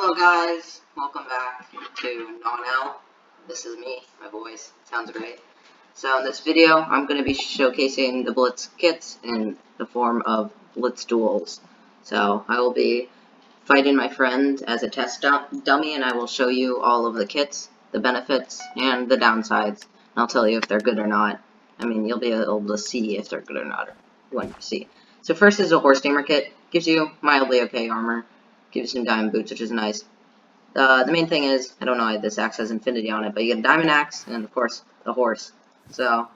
Hello guys, welcome back to NonL. This is me, my voice sounds great. So in this video, I'm going to be showcasing the Blitz kits in the form of Blitz Duels. So I will be fighting my friend as a test dummy, and I will show you all of the kits, the benefits, and the downsides. And I'll tell you if they're good or not. I mean, you'll be able to see if they're good or not when you see. So first is a Tamer Kit. Gives you mildly okay armor. Gives you some diamond boots, which is nice. The main thing is, I don't know why this axe has infinity on it, but you get a diamond axe, and of course, the horse. So,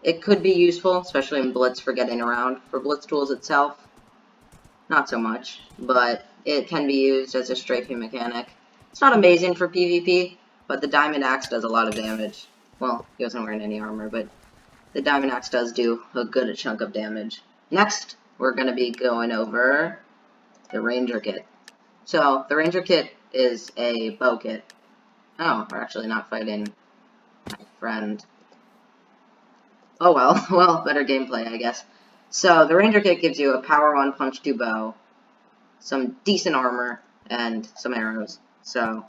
it could be useful, especially in Blitz for getting around. For Blitz Duels itself, not so much, but it can be used as a strafing mechanic. It's not amazing for PvP, but the diamond axe does a lot of damage. Well, he wasn't wearing any armor, but the diamond axe does do a good chunk of damage. Next, we're going to be going over the Ranger Kit. So, the Ranger Kit is a bow kit. Oh, we're actually not fighting my friend. Oh well, well, better gameplay, I guess. So, the Ranger Kit gives you a power 1 punch 2 bow, some decent armor, and some arrows. So,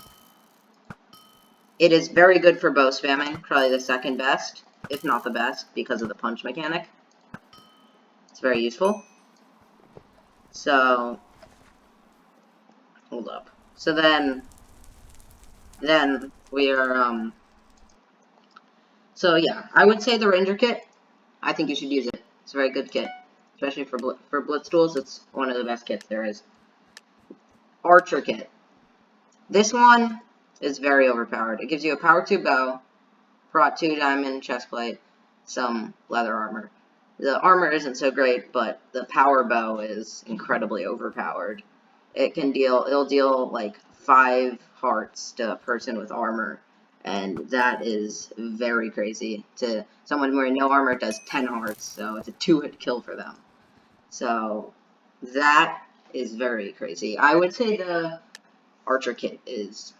it is very good for bow spamming, probably the second best, if not the best, because of the punch mechanic. It's very useful. So, hold up. So then we are, so yeah, I would say the Ranger Kit, I think you should use it. It's a very good kit, especially for Blitz Duels. It's one of the best kits there is. Archer Kit. This one is very overpowered. It gives you a power 2 bow, prot 2 diamond chestplate, some leather armor. The armor isn't so great, but the power bow is incredibly overpowered. It'll deal like 5 hearts to a person with armor, and that is very crazy. To someone wearing no armor, it does 10 hearts, so it's a 2-hit kill for them. So that is very crazy. I would say the Archer Kit is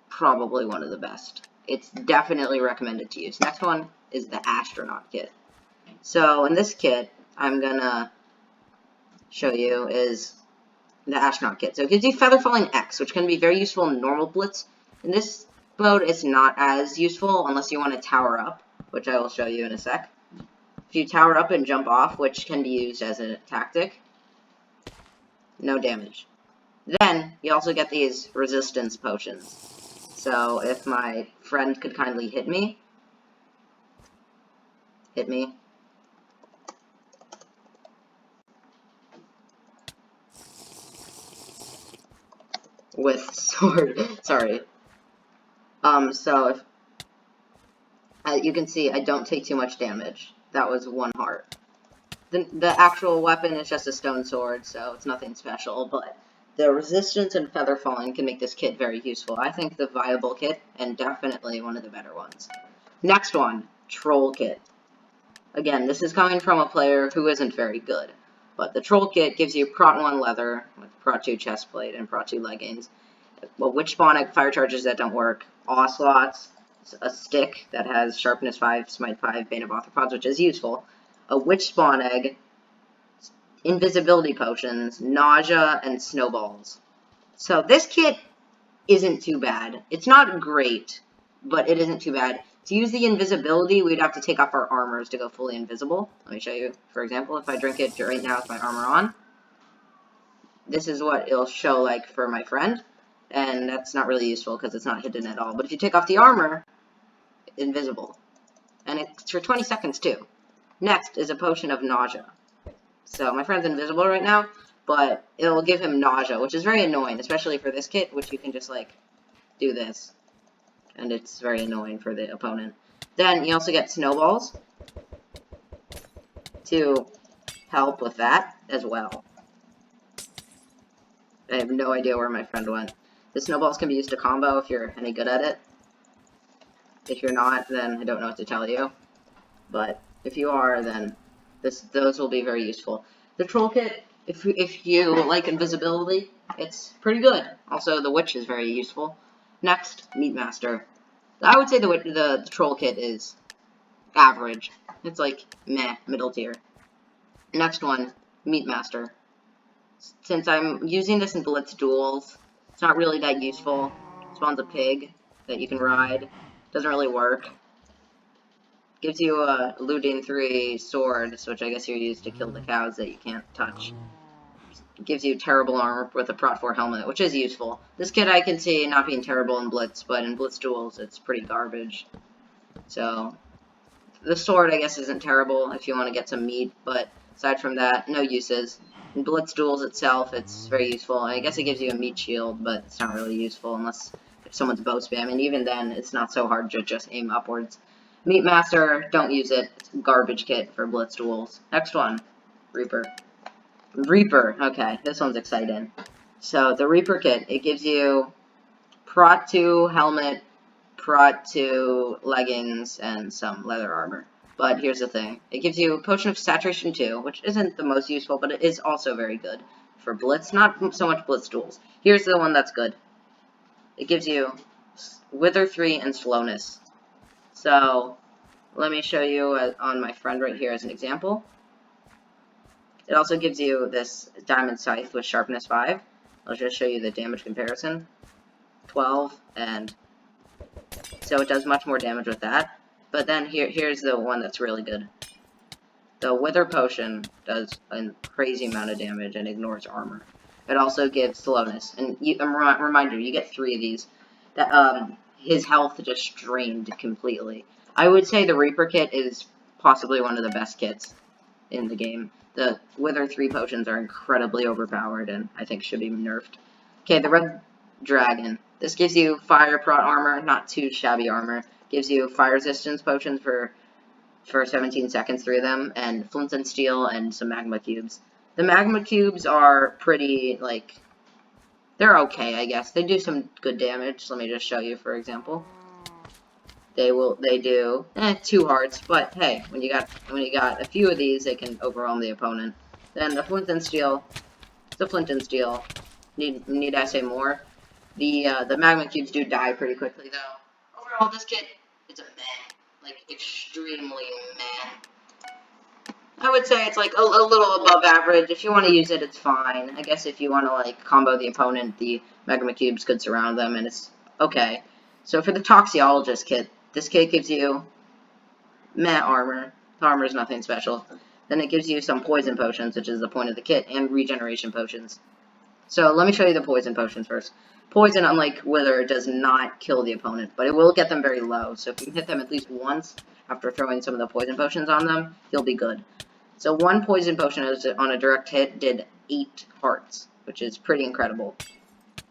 probably one of the best. It's definitely recommended to use. Next one is the Astronaut Kit. So in this kit, I'm gonna show you is the Astronaut Kit. So it gives you Feather Falling X, which can be very useful in normal Blitz. In this mode, it's not as useful unless you want to tower up, which I will show you in a sec. If you tower up and jump off, which can be used as a tactic, no damage. Then, you also get these resistance potions. So if my friend could kindly hit me. With sword, sorry. So if you can see, I don't take too much damage. That was 1 heart. The actual weapon is just a stone sword, so it's nothing special, but the resistance and feather falling can make this kit very useful. I think the viable kit, and definitely one of the better ones. Next one, Troll Kit. Again, this is coming from a player who isn't very good. But the Troll Kit gives you prot 1 leather, with prot 2 chestplate, and prot 2 leggings. Well, witch spawn fire charges that don't work, Ocelots, a stick that has Sharpness 5, Smite 5, Bane of Arthropods, which is useful, a witch spawn egg, invisibility potions, nausea, and snowballs. So this kit isn't too bad. It's not great, but it isn't too bad. To use the invisibility, we'd have to take off our armors to go fully invisible. Let me show you, for example, if I drink it right now with my armor on. This is what it'll show like for my friend, and that's not really useful because it's not hidden at all. But if you take off the armor, invisible. And it's for 20 seconds too. Next is a potion of nausea. So my friend's invisible right now, but it'll give him nausea, which is very annoying, especially for this kit, which you can just like do this. And it's very annoying for the opponent. Then you also get snowballs to help with that as well. I have no idea where my friend went. The snowballs can be used to combo if you're any good at it. If you're not, then I don't know what to tell you. But if you are, then those will be very useful. The Troll Kit, if you like invisibility, it's pretty good. Also, the Witch is very useful. Next, Meat Master. I would say the Troll Kit is average. It's like meh, middle tier. Next one, Meat Master. Since I'm using this in Blitz Duels, It's not really that useful. Spawns a pig that you can ride. Doesn't really work. Gives you a looting 3 sword, which I guess you use to kill the cows that you can't touch. It gives you terrible armor with a Prot 4 helmet, which is useful. This kit I can see not being terrible in Blitz, but in Blitz Duels it's pretty garbage. So, the sword I guess isn't terrible if you want to get some meat, but aside from that, no uses. In Blitz Duels itself, it's very useful. I guess it gives you a meat shield, but it's not really useful unless if someone's bow spamming. Even then, it's not so hard to just aim upwards. Meat Master, don't use it. It's a garbage kit for Blitz Duels. Next one, Reaper. Okay, this one's exciting. So, the Reaper kit, it gives you Prot 2 helmet, Prot 2 leggings, and some leather armor. But here's the thing. It gives you Potion of Saturation 2, which isn't the most useful, but it is also very good for Blitz. Not so much Blitz Duels. Here's the one that's good. It gives you Wither 3 and Slowness. So, let me show you on my friend right here as an example. It also gives you this Diamond Scythe with Sharpness 5. I'll just show you the damage comparison. 12, and so it does much more damage with that. But then here's the one that's really good. The Wither Potion does a crazy amount of damage and ignores armor. It also gives Slowness. And reminder, you get 3 of these. That his health just drained completely. I would say the Reaper kit is possibly one of the best kits in the game. The Wither 3 potions are incredibly overpowered and I think should be nerfed. Okay, the Red Dragon. This gives you Fire Prot armor, not too shabby armor. Gives you Fire Resistance potions for 17 seconds, 3 of them, and Flint and Steel and some Magma Cubes. The Magma Cubes are pretty, like, they're okay, I guess. They do some good damage. Let me just show you, for example. They do 2 hearts, but hey, when you got a few of these, they can overwhelm the opponent. Then the Flint and Steel, Need I say more? The Magma Cubes do die pretty quickly, though. Overall, this kit is a meh, like extremely meh. I would say it's like a little above average. If you want to use it, it's fine. I guess if you want to like combo the opponent, the Magma Cubes could surround them, and it's okay. So for the Toxiologist Kit, this kit gives you meh armor. The armor is nothing special. Then it gives you some poison potions, which is the point of the kit, and regeneration potions. So let me show you the poison potions first. Poison, unlike Wither, does not kill the opponent, but it will get them very low. So if you hit them at least once after throwing some of the poison potions on them, you'll be good. So 1 poison potion on a direct hit did 8 hearts, which is pretty incredible.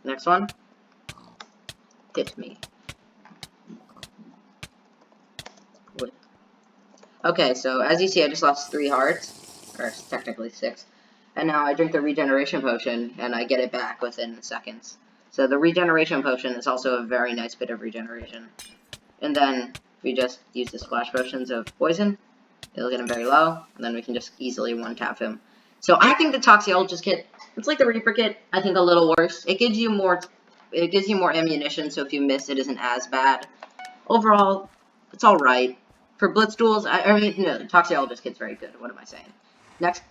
Next one. Hit me. Okay, so as you see, I just lost 3 hearts, or technically 6. And now I drink the regeneration potion, and I get it back within seconds. So the regeneration potion is also a very nice bit of regeneration. And then we just use the splash potions of poison. It'll get him very low, and then we can just easily one-tap him. So I think the Toxiologist Kit, it's like the Reaper Kit, I think a little worse. It gives you more ammunition, so if you miss, it isn't as bad. Overall, it's alright. For Blitz Duels, the Toxiologist Kit's very good. What am I saying? Next,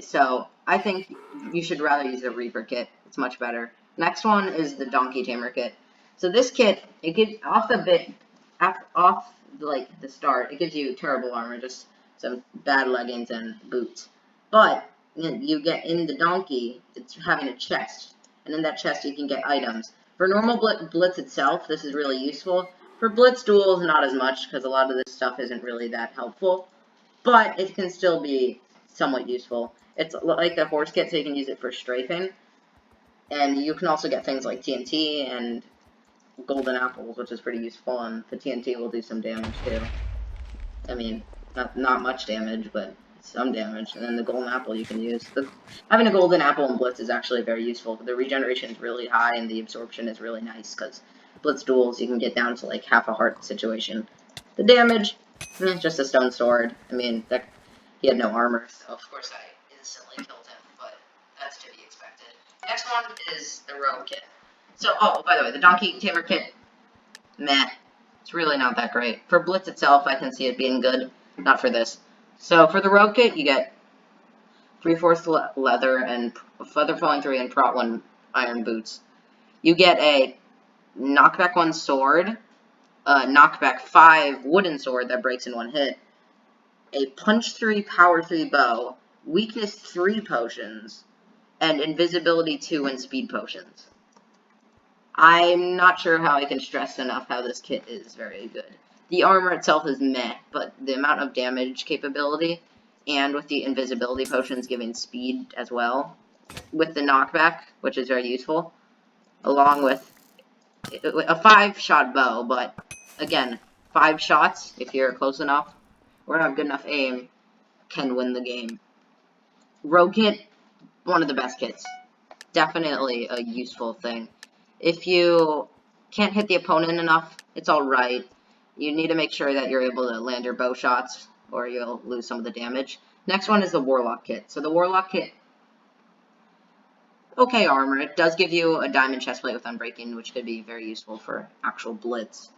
so I think you should rather use the Reaper Kit. It's much better. Next one is the Donkey Tamer Kit. So this kit, it gives off the start, it gives you terrible armor, just some bad leggings and boots. But you get in the donkey, it's having a chest, and in that chest you can get items. For normal Blitz itself, this is really useful. For Blitz Duels, not as much, because a lot of this stuff isn't really that helpful. But it can still be somewhat useful. It's like the horse kit, so you can use it for strafing. And you can also get things like TNT and golden apples, which is pretty useful, and the TNT will do some damage too. I mean, not much damage, but some damage. And then the golden apple you can use. Having a golden apple in Blitz is actually very useful. The regeneration is really high, and the absorption is really nice, because Blitz Duels, you can get down to like half a heart situation. The damage, just a stone sword. I mean, he had no armor, so of course I instantly killed him, but that's to be expected. Next one is the Rogue Kit. So, oh, by the way, the Donkey Tamer Kit, meh. It's really not that great. For Blitz itself, I can see it being good. Not for this. So, for the Rogue Kit, you get 3/4 leather and Feather Falling 3 and Prot 1 iron boots. you get a knockback 1 sword, a knockback 5 wooden sword that breaks in 1 hit, a punch 3, power 3 bow, weakness 3 potions, and invisibility 2 and speed potions. I'm not sure how I can stress enough how this kit is very good. The armor itself is meh, but the amount of damage capability, and with the invisibility potions giving speed as well, with the knockback, which is very useful, along with a 5-shot bow, but again, 5 shots, if you're close enough, or have good enough aim, can win the game. Rogue Kit, one of the best kits. Definitely a useful thing. If you can't hit the opponent enough, it's alright. You need to make sure that you're able to land your bow shots, or you'll lose some of the damage. Next one is the Warlock Kit. So the Warlock Kit, okay armor. It does give you a diamond chestplate with unbreaking, which could be very useful for actual blitz.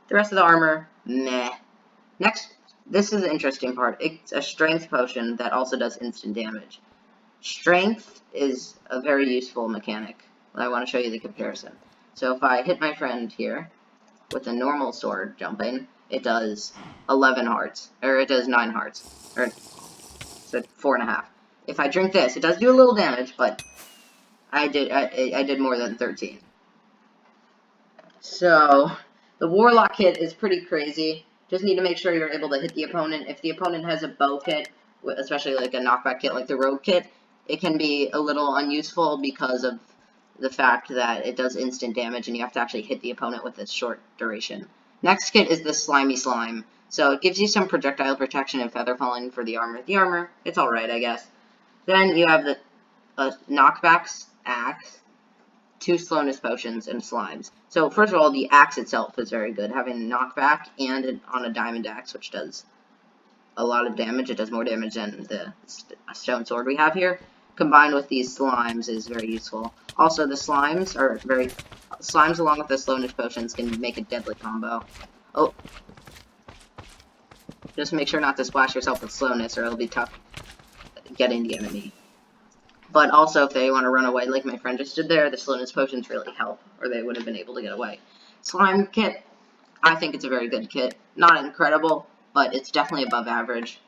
The rest of the armor, meh. Next, this is the interesting part. It's a strength potion that also does instant damage. Strength is a very useful mechanic. I want to show you the comparison. So if I hit my friend here with a normal sword jumping, it does 11 hearts, or it does 9 hearts, or so 4.5. If I drink this, it does do a little damage, but I did more than 13. So the Warlock Kit is pretty crazy. Just need to make sure you're able to hit the opponent. If the opponent has a bow kit, especially like a knockback kit like the Rogue Kit, it can be a little unuseful because of the fact that it does instant damage and you have to actually hit the opponent with its short duration. Next kit is the Slimy Slime. So it gives you some projectile protection and feather falling for the armor. The armor, it's alright, I guess. Then you have the Knockbacks Axe, 2 slowness potions, and slimes. So first of all, the axe itself is very good, having knockback and on a diamond axe, which does a lot of damage. It does more damage than the stone sword we have here. Combined with these slimes is very useful. Also, the slimes along with the slowness potions can make a deadly combo. Oh, just make sure not to splash yourself with slowness, or it'll be tough getting the enemy. But also, if they want to run away, like my friend just did there, the slowness potions really help, or they would have been able to get away. Slime Kit, I think it's a very good kit. Not incredible, but it's definitely above average.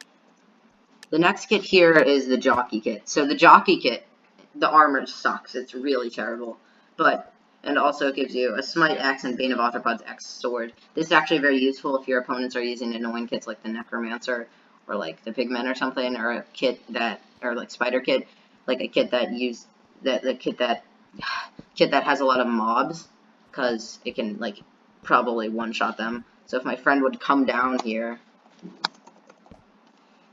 The next kit here is the Jockey Kit. So the Jockey Kit, the armor sucks. It's really terrible. And also it gives you a Smite Axe and Bane of Arthropods X sword. This is actually very useful if your opponents are using annoying kits like the Necromancer, or like the Pigment or something, or a kit that, or like Spider Kit, like a kit that kit that has a lot of mobs, because it can like probably one-shot them. So if my friend would come down here,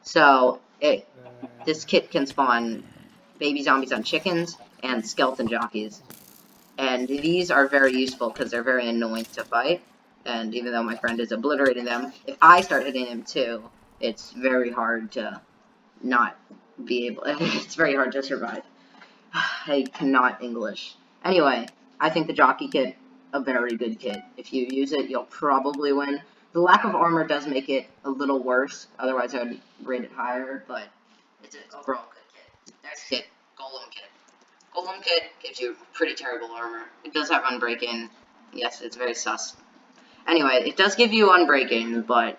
so this kit can spawn baby zombies on chickens and skeleton jockeys. And these are very useful because they're very annoying to fight. And even though my friend is obliterating them, if I start hitting him too, it's very hard to not be able... it's very hard to survive. I cannot English. Anyway, I think the Jockey Kit, a very good kit. If you use it, you'll probably win. The lack of armor does make it a little worse. Otherwise, I would rate it higher, but it's an overall good kit. Next kit, Golem Kit. Golem Kit gives you pretty terrible armor. It does have Unbreaking. Yes, it's very sus. Anyway, it does give you Unbreaking, but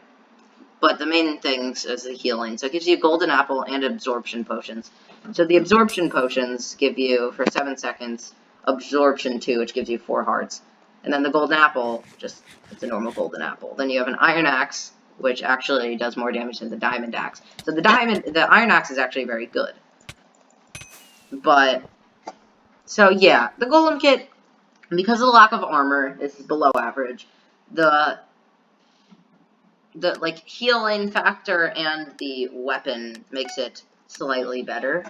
the main things is the healing. So it gives you Golden Apple and Absorption Potions. So the Absorption Potions give you, for 7 seconds, Absorption 2, which gives you 4 hearts. And then the Golden Apple, just, it's a normal Golden Apple. Then you have an Iron Axe, which actually does more damage than the Diamond Axe. So the Iron Axe is actually very good. But, so yeah, the Golem Kit, because of the lack of armor, is below average. The like healing factor and the weapon makes it slightly better,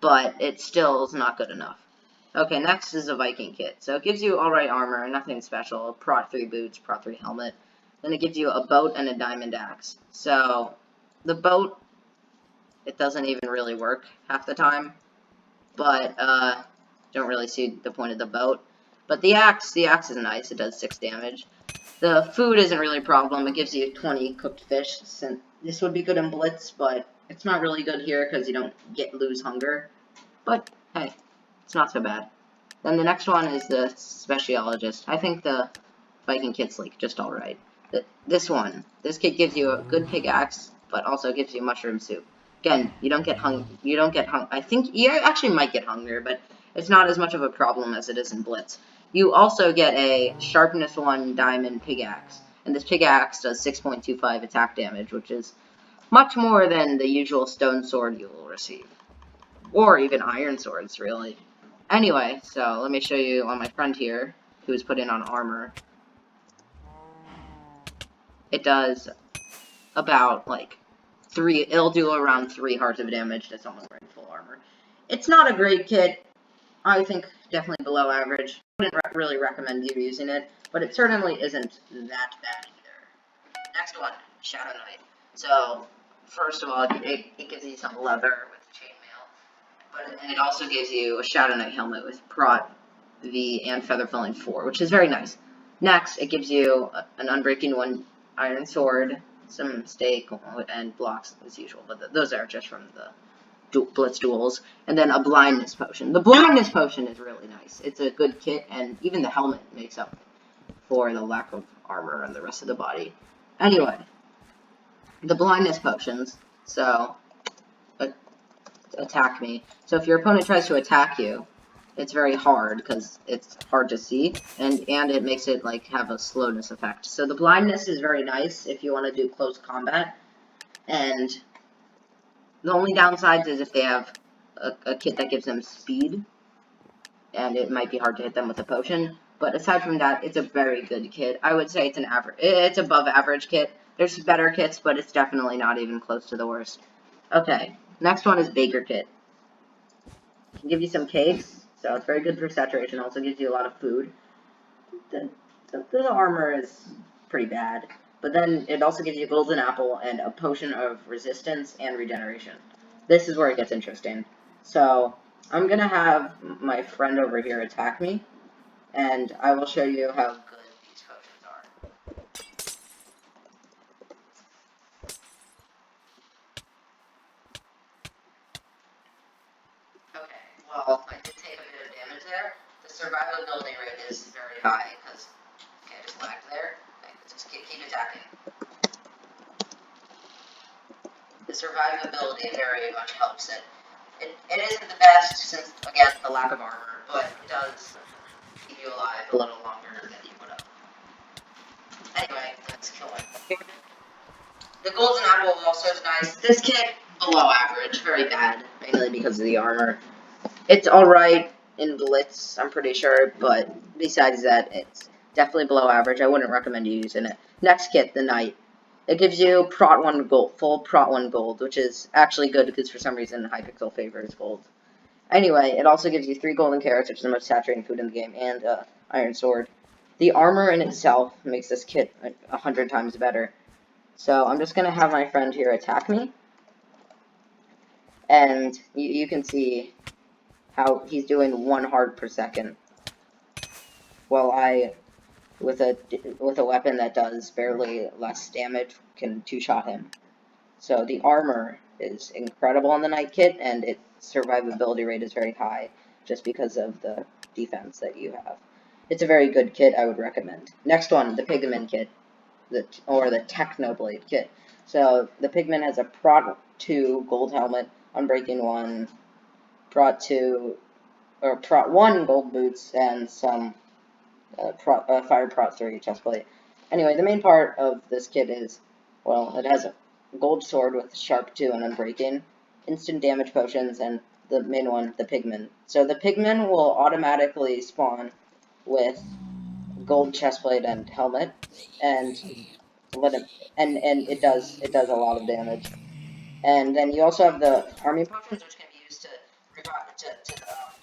but it still is not good enough. Okay, next is a Viking Kit. So it gives you alright armor, nothing special. Prot 3 boots, Prot 3 helmet. Then it gives you a boat and a diamond axe. So the boat, it doesn't even really work half the time, but don't really see the point of the boat. But the axe is nice. It does 6 damage. The food isn't really a problem. It gives you 20 cooked fish. This would be good in Blitz, but it's not really good here because you don't lose hunger. But hey, it's not so bad. Then the next one is the Speciologist. I think the Viking Kit's like just alright. This kit gives you a good pickaxe, but also gives you mushroom soup. Again, you don't get I think you actually might get hunger, but it's not as much of a problem as it is in Blitz. You also get a Sharpness 1 diamond pickaxe, and this pickaxe does 6.25 attack damage, which is much more than the usual stone sword you will receive. Or even iron swords, really. Anyway, so let me show you on my friend here, who's put in on armor. It does about, like, it'll do around 3 hearts of damage to someone wearing full armor. It's not a great kit. I think definitely below average. I wouldn't really recommend you using it, but it certainly isn't that bad either. Next one, Shadow Knight. So, first of all, it gives you some leather with chainmail, and it also gives you a Shadow Knight helmet with Prot V and Feather Filling 4, which is very nice. Next, it gives you an Unbreaking 1 iron sword, some steak, and blocks as usual, but those are just from the Blitz Duels, and then a Blindness Potion. The Blindness Potion is really nice. It's a good kit, and even the helmet makes up for the lack of armor on the rest of the body. Anyway, the Blindness Potions, so, attack me. So if your opponent tries to attack you, it's very hard, because it's hard to see, and it makes it, like, have a slowness effect. So the Blindness is very nice if you want to do close combat, and the only downsides is if they have a kit that gives them speed, and it might be hard to hit them with a potion. But aside from that, it's a very good kit. I would say it's above average kit. There's better kits, but it's definitely not even close to the worst. Okay, next one is Baker Kit. It can give you some cakes, so it's very good for saturation. Also gives you a lot of food. The armor is pretty bad. But then it also gives you a golden apple and a potion of resistance and regeneration. This is where it gets interesting. So, I'm going to have my friend over here attack me, and I will show you how good these potions are. Okay, well, I did take a bit of damage there. The survivability rate is very high, because, okay, I just lagged there. Okay, just keep attacking. The survivability very much helps it. It isn't the best, since, again, the lack of armor, but it does keep you alive a little longer than you would have. Anyway, let's kill it. The golden apple also is nice. This kit, below average, very bad, mainly because of the armor. It's alright in Blitz, I'm pretty sure, but besides that, it's definitely below average. I wouldn't recommend you using it. Next kit, the Knight. It gives you Prot 1 gold, full Prot 1 gold, which is actually good because for some reason Hypixel favors gold. Anyway, it also gives you 3 golden carrots, which is the most saturating food in the game, and iron sword. The armor in itself makes this kit 100 times better. So I'm just going to have my friend here attack me. And you can see how he's doing 1 heart per second. While I, with a weapon that does barely less damage, can 2-shot him. So the armor is incredible on the Knight kit, and its survivability rate is very high, just because of the defense that you have. It's a very good kit, I would recommend. Next one, the Pigment Kit, or the Technoblade Kit. So the Pigment has a Prot 2 gold helmet, Unbreaking 1, Prot 2, or Prot 1 gold boots, and some Fire Prot 3 chestplate. Anyway, the main part of this kit is, well, it has a gold sword with Sharp 2 and Unbreaking, instant damage potions, and the main one, the Pigment. So the Pigment will automatically spawn with gold chestplate and helmet, and it does a lot of damage. And then you also have the army potions, which can be used to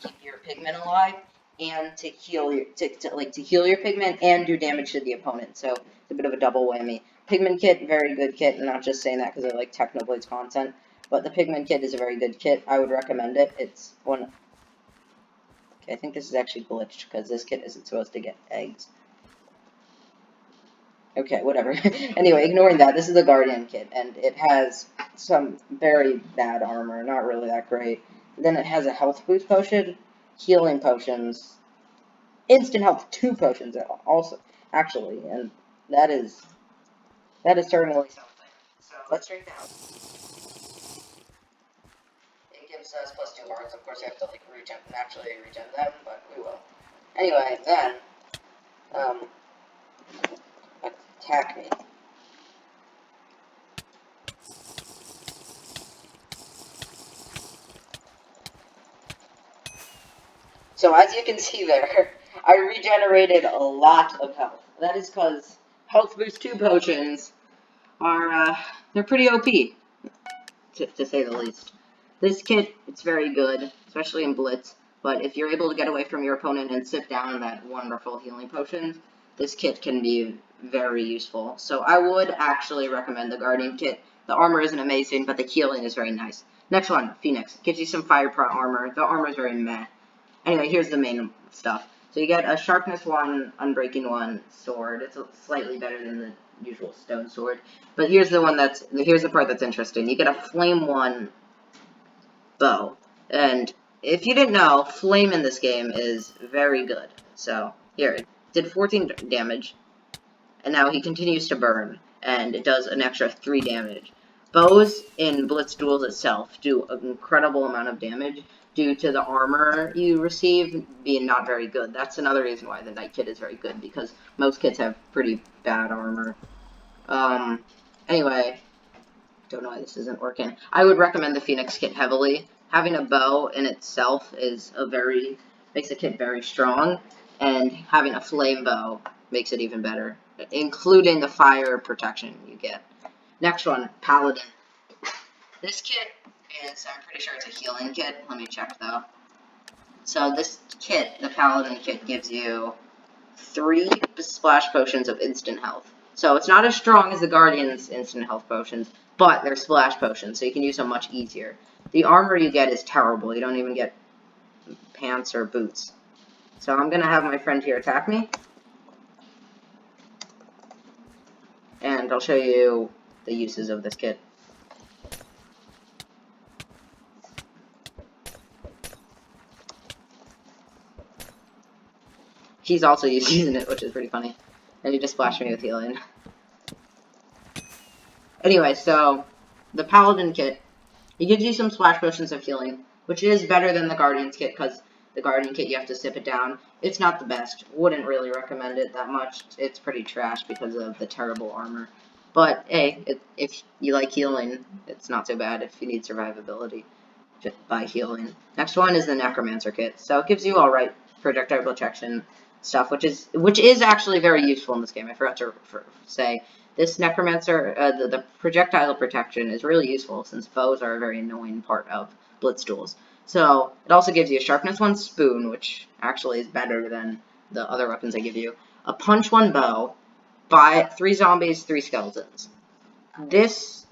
keep your Pigment alive, and to heal your Pigment and do damage to the opponent. So it's a bit of a double whammy. Pigment Kit, very good kit. I'm not just saying that because I like Technoblade's content, but the Pigment Kit is a very good kit. I would recommend it. It's one. Okay, I think this is actually glitched because this kit isn't supposed to get eggs. Okay, whatever. Anyway, ignoring that, this is the Guardian Kit, and it has some very bad armor, not really that great. Then it has a health boost potion, healing potions, instant health 2 potions also, actually, and that is certainly something. So let's drink that. It gives us plus 2 hearts. Of course, you have to like naturally regen them, but we will. Anyway, then attack me. So as you can see there, I regenerated a lot of health. That is because health boost 2 potions are, they're pretty OP, to say the least. This kit, it's very good, especially in Blitz, but if you're able to get away from your opponent and sit down that wonderful healing potion, this kit can be very useful. So I would actually recommend the Guardian Kit. The armor isn't amazing, but the healing is very nice. Next one, Phoenix. Gives you some fire prot armor. The armor is very meh. Anyway, here's the main stuff. So you get a Sharpness 1, Unbreaking 1 sword. It's slightly better than the usual stone sword. But here's the part that's interesting. You get a Flame 1 bow. And if you didn't know, Flame in this game is very good. So, here, it did 14 damage. And now he continues to burn. And it does an extra 3 damage. Bows in Blitz Duels itself do an incredible amount of damage due to the armor you receive being not very good. That's another reason why the Knight Kit is very good, because most kits have pretty bad armor. Anyway, don't know why this isn't working. I would recommend the Phoenix Kit heavily. Having a bow in itself makes the kit very strong, and having a flame bow makes it even better, including the fire protection you get. Next one, Paladin. This kit is, I'm pretty sure it's a healing kit. Let me check though. So this kit, the Paladin Kit, gives you 3 splash potions of instant health. So it's not as strong as the Guardian's instant health potions, but they're splash potions, so you can use them much easier. The armor you get is terrible. You don't even get pants or boots. So I'm going to have my friend here attack me. And I'll show you the uses of this kit. He's also using it, which is pretty funny. And he just splashed me with healing. Anyway, so the Paladin Kit, it gives you some splash potions of healing, which is better than the Guardian's Kit, because the Guardian Kit you have to sip it down. It's not the best. Wouldn't really recommend it that much. It's pretty trash because of the terrible armor. But hey, if you like healing, it's not so bad if you need survivability just by healing. Next one is the Necromancer Kit. So it gives you alright projectile protection stuff, which is actually very useful in this game. I forgot to say. This Necromancer, the projectile protection is really useful since bows are a very annoying part of Blitz Duels. So, it also gives you a Sharpness 1 spoon, which actually is better than the other weapons I give you. A Punch 1 bow, 3 zombies, 3 skeletons. This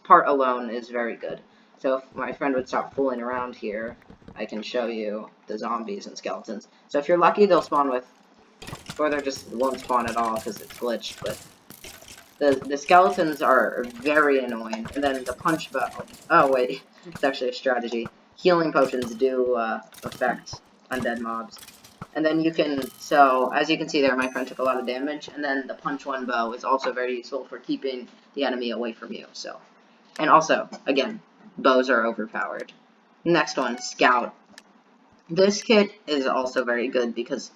part alone is very good. So if my friend would stop fooling around here, I can show you the zombies and skeletons. So if you're lucky, they'll spawn with, or they just won't spawn at all because it's glitched, but the skeletons are very annoying. And then the punch bow, oh wait, it's actually a strategy. Healing potions do affect undead mobs. And then you can, so as you can see there, my friend took a lot of damage. And then the punch 1 bow is also very useful for keeping the enemy away from you. So, and also, again, bows are overpowered. Next one, Scout. This kit is also very good because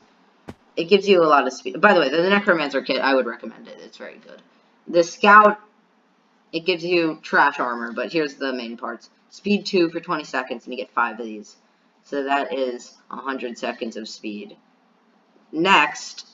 it gives you a lot of speed. By the way, the Necromancer Kit, I would recommend it. It's very good. The Scout, it gives you trash armor, but here's the main parts. Speed 2 for 20 seconds, and you get 5 of these. So that is 100 seconds of speed. Next,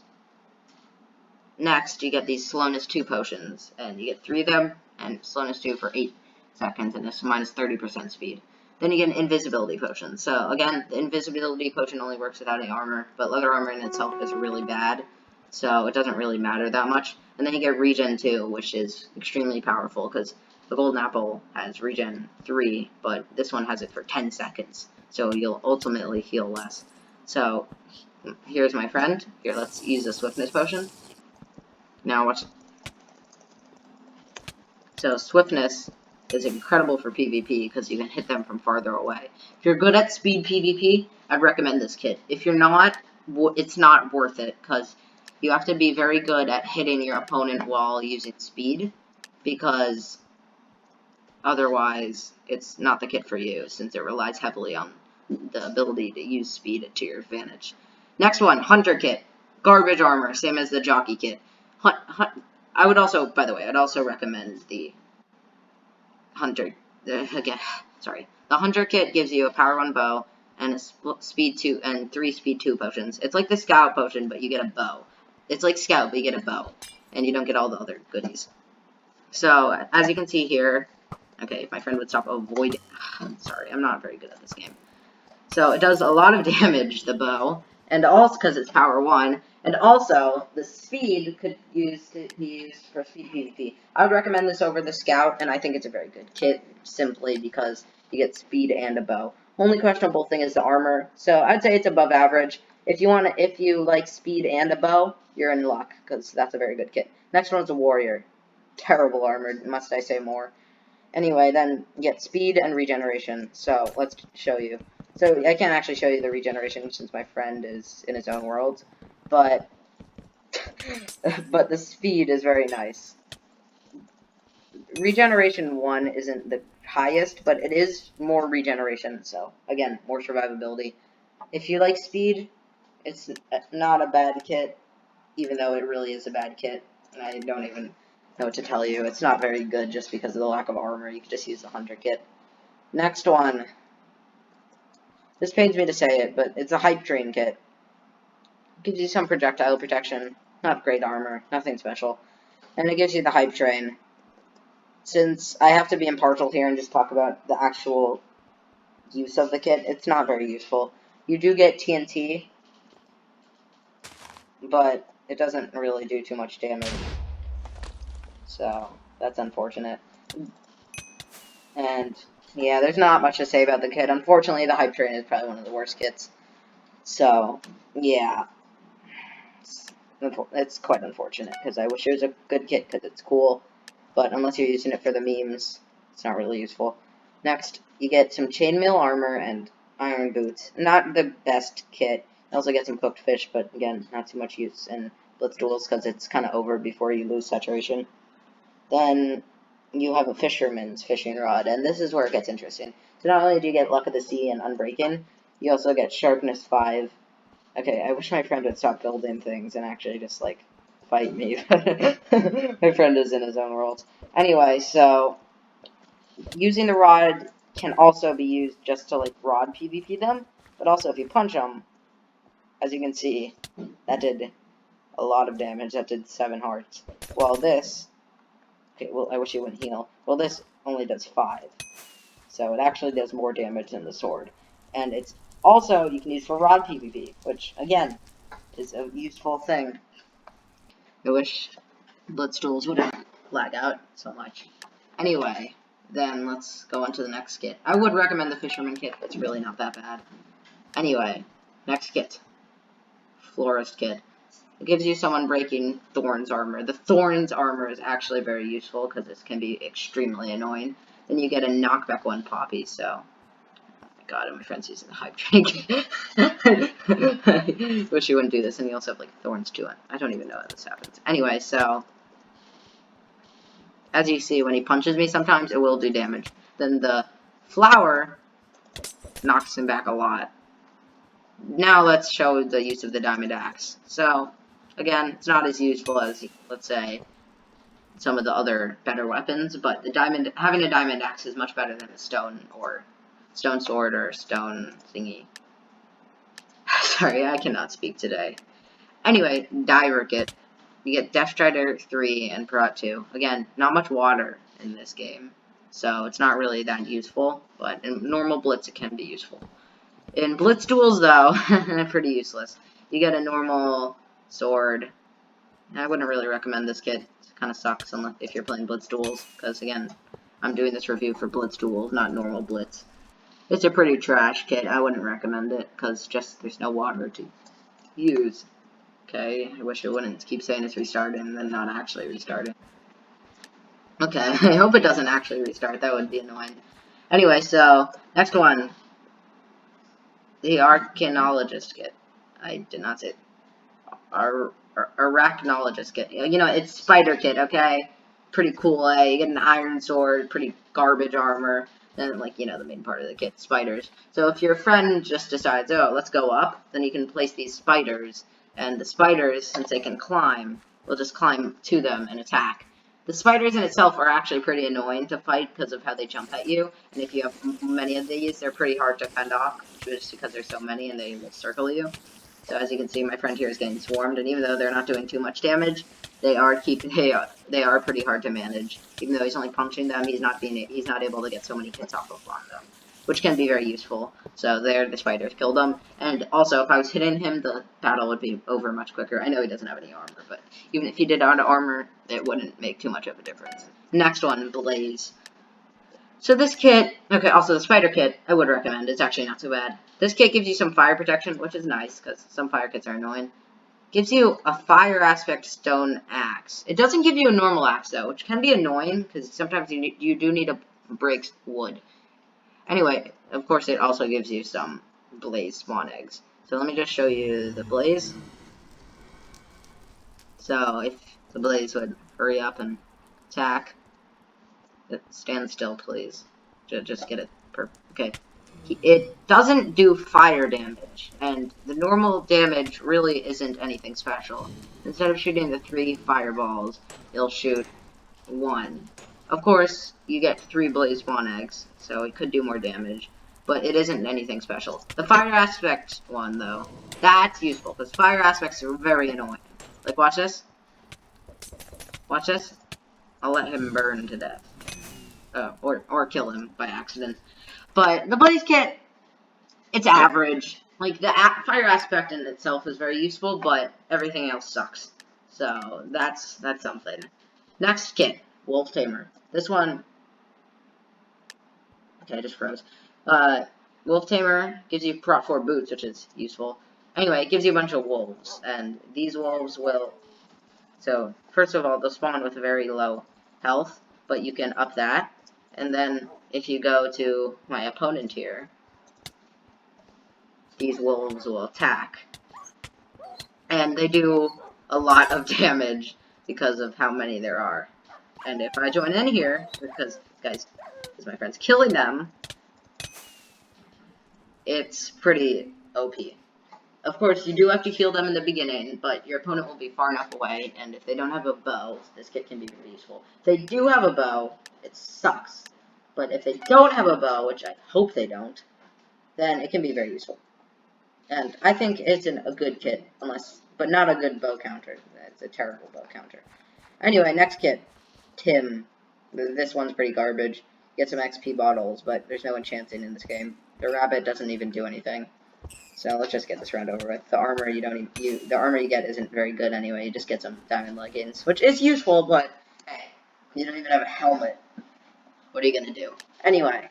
you get these Slowness 2 potions, and you get 3 of them, and Slowness 2 for 8 seconds, and it's minus 30% speed. Then you get an Invisibility Potion. So, again, the Invisibility Potion only works without any armor, but leather armor in itself is really bad, so it doesn't really matter that much. And then you get Regen 2, which is extremely powerful, because the Golden Apple has Regen 3, but this one has it for 10 seconds, so you'll ultimately heal less. So, here's my friend. Here, let's use a Swiftness Potion. Now, watch. So, Swiftness is incredible for PvP, because you can hit them from farther away. If you're good at speed PvP, I'd recommend this kit. If you're not, it's not worth it, because you have to be very good at hitting your opponent while using speed, because otherwise it's not the kit for you, since it relies heavily on the ability to use speed to your advantage. Next one, Hunter Kit. Garbage armor, same as the Jockey Kit. I would also, by the way, I'd also recommend the Hunter, the Hunter Kit gives you a power 1 bow, and a speed 2, and 3 speed 2 potions. It's like the Scout potion, but you get a bow. It's like Scout, but you get a bow, and you don't get all the other goodies. So, as you can see here, okay, if my friend would stop avoiding, sorry, I'm not very good at this game. So, it does a lot of damage, the bow, and also because it's power 1, and also, the speed could be used for speed PvP. I would recommend this over the Scout, and I think it's a very good kit, simply because you get speed and a bow. Only questionable thing is the armor, so I'd say it's above average. If you like speed and a bow, you're in luck, because that's a very good kit. Next one's a warrior. Terrible armor, must I say more. Anyway, then you get speed and regeneration, so let's show you. So I can't actually show you the regeneration since my friend is in his own world, but the speed is very nice. Regeneration 1 isn't the highest, but it is more regeneration, so again, more survivability. If you like speed, it's not a bad kit, even though it really is a bad kit, and I don't even know what to tell you. It's not very good just because of the lack of armor. You could just use the Hunter Kit. Next one. This pains me to say it, but it's a Hype Train kit. It gives you some projectile protection, not great armor, nothing special. And it gives you the Hype Train. Since I have to be impartial here and just talk about the actual use of the kit, it's not very useful. You do get TNT, but it doesn't really do too much damage. So, that's unfortunate. And, yeah, there's not much to say about the kit. Unfortunately, the Hype Train is probably one of the worst kits. So, yeah. It's quite unfortunate, because I wish it was a good kit, because it's cool. But unless you're using it for the memes, it's not really useful. Next, you get some chainmail armor and iron boots. Not the best kit. You also get some cooked fish, but again, not too much use in Blitz Duels, because it's kind of over before you lose saturation. Then you have a fisherman's fishing rod, and this is where it gets interesting. So not only do you get Luck of the Sea and Unbreaking, you also get Sharpness 5. Okay, I wish my friend would stop building things and actually just, like, fight me. My friend is in his own world. Anyway, so using the rod can also be used just to, like, rod PvP them, but also if you punch them, as you can see, that did a lot of damage. That did 7 hearts. Well, this... Okay, well, I wish it wouldn't heal. Well, this only does 5. So it actually does more damage than the sword. And it's also, you can use for rod PvP, which, again, is a useful thing. I wish Blitz Duels wouldn't lag out so much. Anyway, then let's go on to the next kit. I would recommend the Fisherman Kit, it's really not that bad. Anyway, next kit. Florist Kit. It gives you some Unbreaking Thorns armor. The Thorns armor is actually very useful, because this can be extremely annoying. Then you get a knockback 1 poppy, so... God, and my friend's using the Hype Train. Wish you wouldn't do this, and you also have, like, Thorns too. I don't even know how this happens. Anyway, so... As you see, when he punches me sometimes, it will do damage. Then the flower knocks him back a lot. Now let's show the use of the Diamond Axe. So, again, it's not as useful as, let's say, some of the other better weapons, but having a Diamond Axe is much better than a stone sword or stone thingy. Sorry, I cannot speak today. Anyway, Diver Kit. You get Death Strider 3 and Pirat 2. Again, not much water in this game, so it's not really that useful, but in normal Blitz it can be useful. In Blitz Duels, though, pretty useless. You get a normal sword. I wouldn't really recommend this kit. It kind of sucks if you're playing Blitz Duels, because, again, I'm doing this review for Blitz Duels, not normal Blitz. It's a pretty trash kit. I wouldn't recommend it, because there's no water to use. Okay, I wish it wouldn't keep saying it's restarting and then not actually restarting. Okay, I hope it doesn't actually restart. That would be annoying. Anyway, so, next one. The Archaeologist Kit. I did not say Arachnologist Kit. You know, it's Spider Kit, okay? Pretty cool, eh? You get an iron sword, pretty garbage armor, and, like, you know, the main part of the kit, spiders. So if your friend just decides, oh, let's go up, then you can place these spiders, and the spiders, since they can climb, will just climb to them and attack. The spiders in itself are actually pretty annoying to fight because of how they jump at you, and if you have many of these, they're pretty hard to fend off, just because there's so many and they will circle you. So as you can see, my friend here is getting swarmed, and even though they're not doing too much damage, they are pretty hard to manage. Even though he's only punching them, he's not able to get so many hits off of on them, which can be very useful. So there, the spiders killed him, and also if I was hitting him, the battle would be over much quicker. I know he doesn't have any armor, but even if he did have armor, it wouldn't make too much of a difference. Next one, Blaze. So this kit, okay, also the Spider Kit, I would recommend. It's actually not so bad. This kit gives you some fire protection, which is nice, because some fire kits are annoying. Gives you a fire aspect stone axe. It doesn't give you a normal axe, though, which can be annoying, because sometimes you do need to break wood. Anyway, of course, it also gives you some blaze spawn eggs. So let me just show you the blaze. So if the blaze would hurry up and attack. Stand still, please. Just get it perfect. Okay. It doesn't do fire damage, and the normal damage really isn't anything special. Instead of shooting the 3 fireballs, it'll shoot 1. Of course, you get 3 blaze spawn eggs, so it could do more damage, but it isn't anything special. The fire aspect one, though, that's useful, because fire aspects are very annoying. Like, watch this. Watch this. I'll let him burn to death. Or kill him by accident. But the Blaze Kit, it's average. Like, the fire aspect in itself is very useful, but everything else sucks. So, that's something. Next kit, Wolf Tamer. This one... Okay, I just froze. Wolf Tamer gives you Prot 4 boots, which is useful. Anyway, it gives you a bunch of wolves, and these wolves will... So, first of all, they'll spawn with very low health, but you can up that. And then, if you go to my opponent here, these wolves will attack. And they do a lot of damage because of how many there are. And if I join in here, because my friend's killing them, it's pretty OP. Of course, you do have to heal them in the beginning, but your opponent will be far enough away, and if they don't have a bow, this kit can be very useful. If they do have a bow, it sucks. But if they don't have a bow, which I hope they don't, then it can be very useful. And I think it's a good kit, but not a good bow counter. It's a terrible bow counter. Anyway, next kit, Tim. This one's pretty garbage. Get some XP bottles, but there's no enchanting in this game. The rabbit doesn't even do anything. So let's just get this round over with. The armor the armor you get isn't very good anyway. You just get some diamond leggings, which is useful, but hey, you don't even have a helmet. What are you gonna do? Anyway,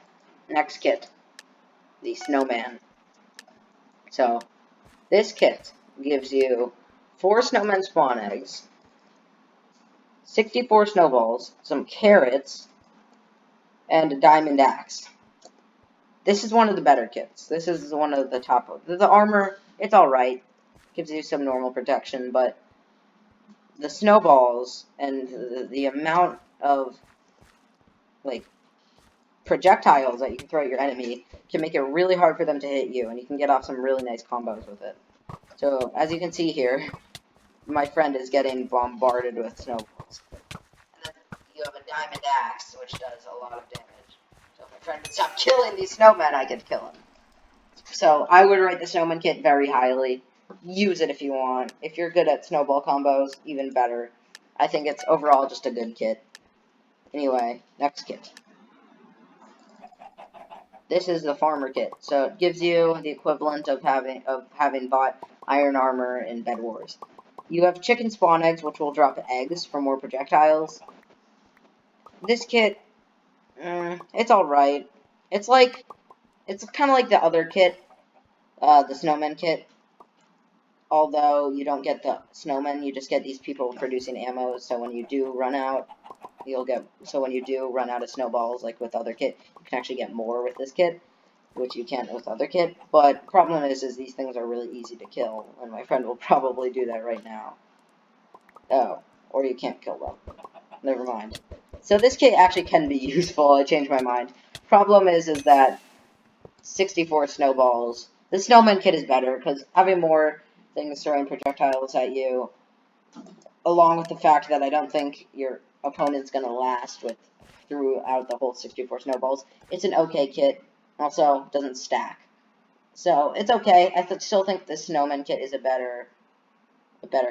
next kit, the Snowman. So this kit gives you 4 snowman spawn eggs, 64 snowballs, some carrots, and a diamond axe. This is one of the better kits. This is one of the top. The armor, it's alright. Gives you some normal protection, but the snowballs and the amount of, like, projectiles that you can throw at your enemy can make it really hard for them to hit you, and you can get off some really nice combos with it. So, as you can see here, my friend is getting bombarded with snowballs. And then you have a diamond axe, which does a lot of damage. So if my friend would stop killing these snowmen, I could kill him. So I would rate the Snowman Kit very highly. Use it if you want. If you're good at snowball combos, even better. I think it's overall just a good kit. Anyway, next kit. This is the Farmer Kit. So it gives you the equivalent of having bought iron armor in Bed Wars. You have chicken spawn eggs, which will drop eggs for more projectiles. This kit, it's alright. It's kind of like the other kit, the Snowman Kit. Although you don't get the snowmen, you just get these people producing ammo. So when you do run out, of snowballs, like with other kit, you can actually get more with this kit. which you can't with other kit. But problem is these things are really easy to kill, and my friend will probably do that right now. Oh, or you can't kill them. Never mind. So this kit actually can be useful. I changed my mind. Problem is that 64 snowballs. The Snowman Kit is better because having more things throwing projectiles at you, along with the fact that I don't think your opponent's gonna last throughout the whole 64 snowballs. It's an okay kit. Also, doesn't stack. So, it's okay. I still think the Snowman Kit is a better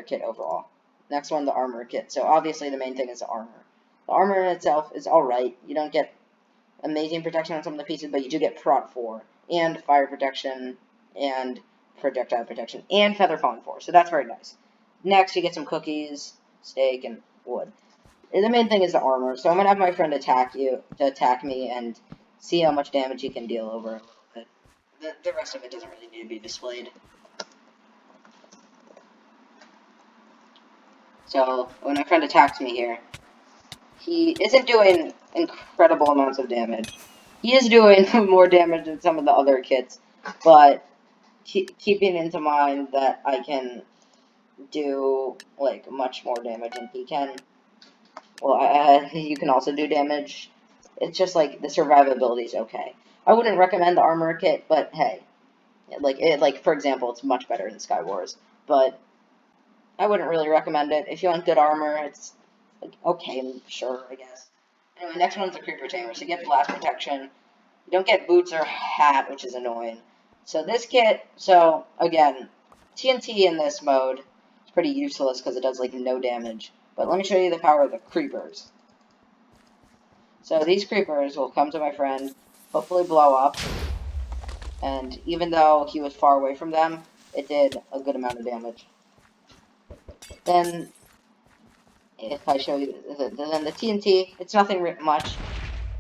kit overall. Next one, the Armor Kit. So, obviously, the main thing is the armor. The armor in itself is alright. You don't get amazing protection on some of the pieces, but you do get Prot 4, and Fire Protection, and Projectile Protection, and Feather Falling 4. So, that's very nice. Next, you get some cookies, steak, and wood. The main thing is the armor. So, I'm going to have my friend attack me, and see how much damage he can deal over a little bit. The rest of it doesn't really need to be displayed. So, when my friend attacks me here, he isn't doing incredible amounts of damage. He is doing more damage than some of the other kits, but keeping into mind that I can do, like, much more damage than he can. Well, you can also do damage. It's just, like, the survivability is okay. I wouldn't recommend the armor kit, but hey. Like, for example, it's much better in Sky Wars, but I wouldn't really recommend it. If you want good armor, it's like, okay, sure, I guess. Anyway, next one's the Creeper Tamer. So you get blast protection. You don't get boots or hat, which is annoying. So this kit, so again, TNT in this mode is pretty useless because it does like no damage. But let me show you the power of the creepers. So these creepers will come to my friend, hopefully blow up, and even though he was far away from them, it did a good amount of damage. Then, if I show you, then the TNT, it's nothing much.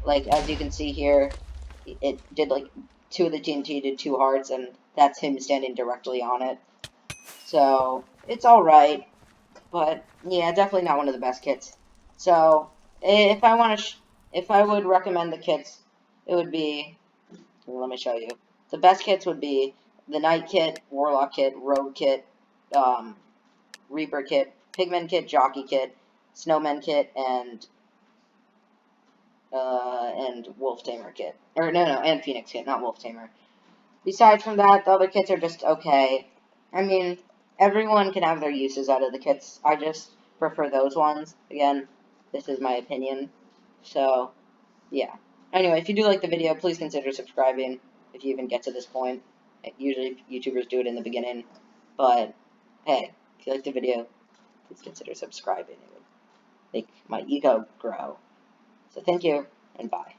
Like, as you can see here, it did, like, 2 of the TNT did 2 hearts, and that's him standing directly on it. So, it's alright, but, yeah, definitely not one of the best kits. So, if I would recommend the kits, it would be, let me show you. The best kits would be the Knight Kit, Warlock Kit, Rogue Kit, Reaper Kit, Pigment Kit, Jockey Kit, Snowman Kit, and Wolf Tamer Kit. Or, no, and Phoenix Kit, not Wolf Tamer. Besides from that, the other kits are just okay. I mean, everyone can have their uses out of the kits. I just prefer those ones. Again, this is my opinion. So, yeah. Anyway, if you do like the video, please consider subscribing if you even get to this point. Usually, YouTubers do it in the beginning. But, hey, if you like the video, please consider subscribing. It would make my ego grow. So thank you, and bye.